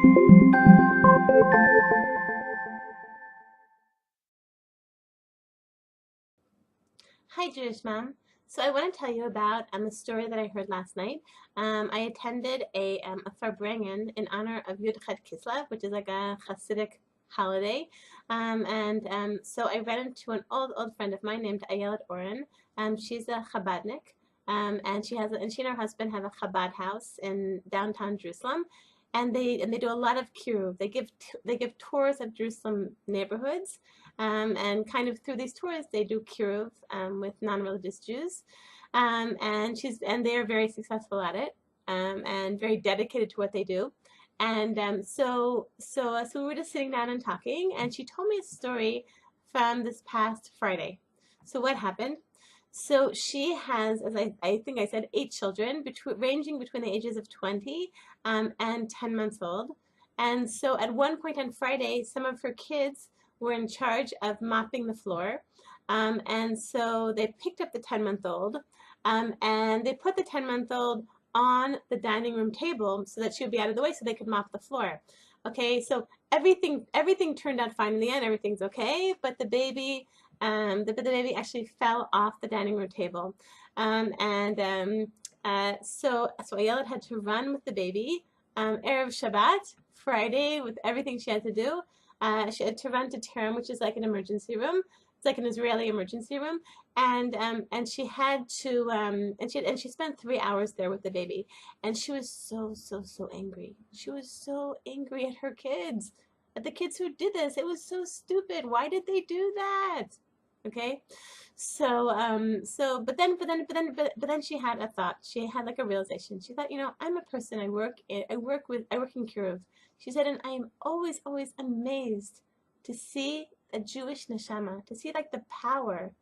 Hi, Jewish Mom. So I want to tell you about a story that I heard last night. I attended a farbrengen in honor of Yud Chet Kislev, which is like a Hasidic holiday. So I ran into an old friend of mine named Ayelet Oren. She's a Chabadnik, and she and her husband have a Chabad house in downtown Jerusalem. And they do a lot of kiruv. They give tours of Jerusalem neighborhoods, and kind of through these tours, they do kiruv with non-religious Jews, and they are very successful at it, and very dedicated to what they do. So we were just sitting down and talking, and she told me a story from this past Friday. So what happened? So she has, as I think I said, 8 children, ranging between the ages of 20 and 10 months old. And so at one point on Friday, some of her kids were in charge of mopping the floor. And so they picked up the 10-month-old, and they put the 10-month-old on the dining room table so that she would be out of the way so they could mop the floor. Okay, so everything turned out fine in the end. Everything's okay, but the baby actually fell off the dining room table. So Ayelet had to run with the baby. Erev Shabbat, Friday, with everything she had to do. She had to run to Terem, which is like an emergency room. It's like an Israeli emergency room, and she had to and she spent 3 hours there with the baby, and she was so angry. She was so angry at her kids, at the kids who did this. It was so stupid. Why did they do that? Okay, but then she had a thought. She had like a realization. She thought, I'm a person. I work in Kiruv. She said, and I am always amazed to see a Jewish neshama, to see like the power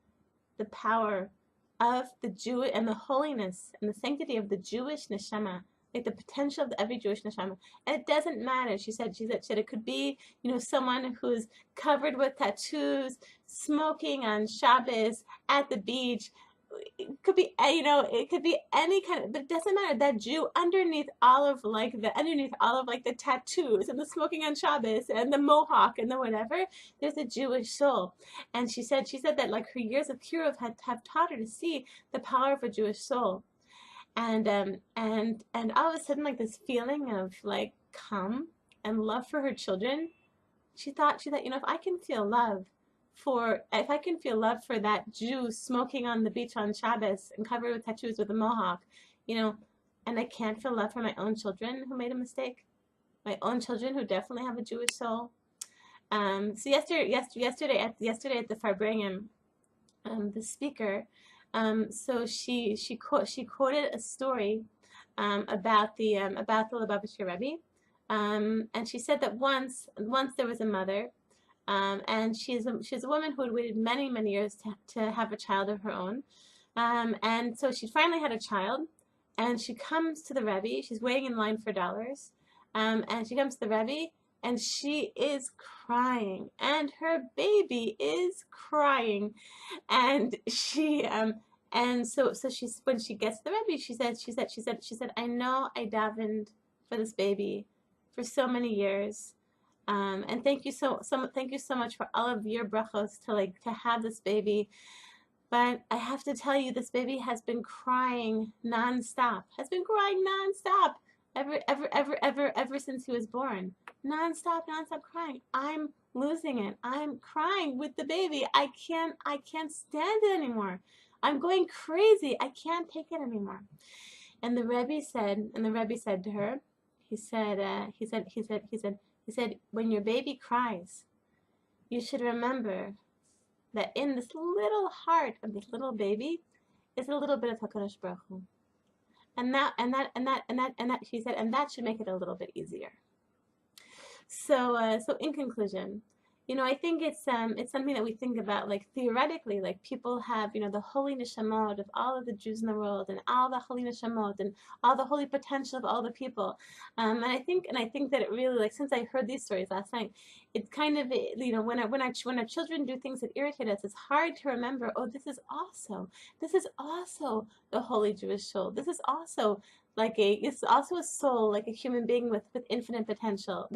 of the Jew and the holiness and the sanctity of the Jewish neshama, like the potential of every Jewish neshama. And it doesn't matter. She said it could be, someone who's covered with tattoos, smoking on Shabbos at the beach. It could be, it could be any kind of, but it doesn't matter. That Jew underneath all of like the tattoos and the smoking on Shabbos and the mohawk and the whatever, there's a Jewish soul. And she said that like her years of kiruv have taught her to see the power of a Jewish soul. And all of a sudden, like this feeling of like calm and love for her children. She thought, if I can feel love for that Jew smoking on the beach on Shabbos and covered with tattoos with a mohawk, you know, and I can't feel love for my own children who made a mistake, my own children who definitely have a Jewish soul. So yesterday at the Farbrengen, the speaker, so she quoted a story about the Lubavitcher Rebbe, and she said that once there was a mother, and she's a woman who had waited many years to have a child of her own, and so she finally had a child, and she comes to the Rebbe. She's waiting in line for dollars, and she comes to the Rebbe, and she is crying, and her baby is crying, and she's when she gets to the Rebbe, she said, I know I davened for this baby for so many years, and thank you so much for all of your brachos to have this baby. But I have to tell you, this baby has been crying nonstop. Ever since he was born. Nonstop crying. I'm losing it. I'm crying with the baby. I can't stand it anymore. I'm going crazy. I can't take it anymore. And the Rebbe said to her, he said, when your baby cries, you should remember that in this little heart of this little baby is a little bit of Hakadosh Baruch Hu. And that she said, and that should make it a little bit easier. So in conclusion, I think it's something that we think about, like theoretically, like people have, the holy neshamot of all of the Jews in the world, and all the holy neshamot, and all the holy potential of all the people, and I think that it really, like, since I heard these stories last night, it's kind of, when our children do things that irritate us, it's hard to remember, oh, this is also the holy Jewish soul. This is also it's also a soul, like a human being with infinite potential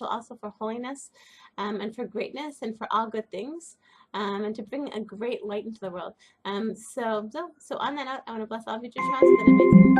also for holiness, and for greatness and for all good things, and to bring a great light into the world. So on that note, I want to bless all future trans with an amazing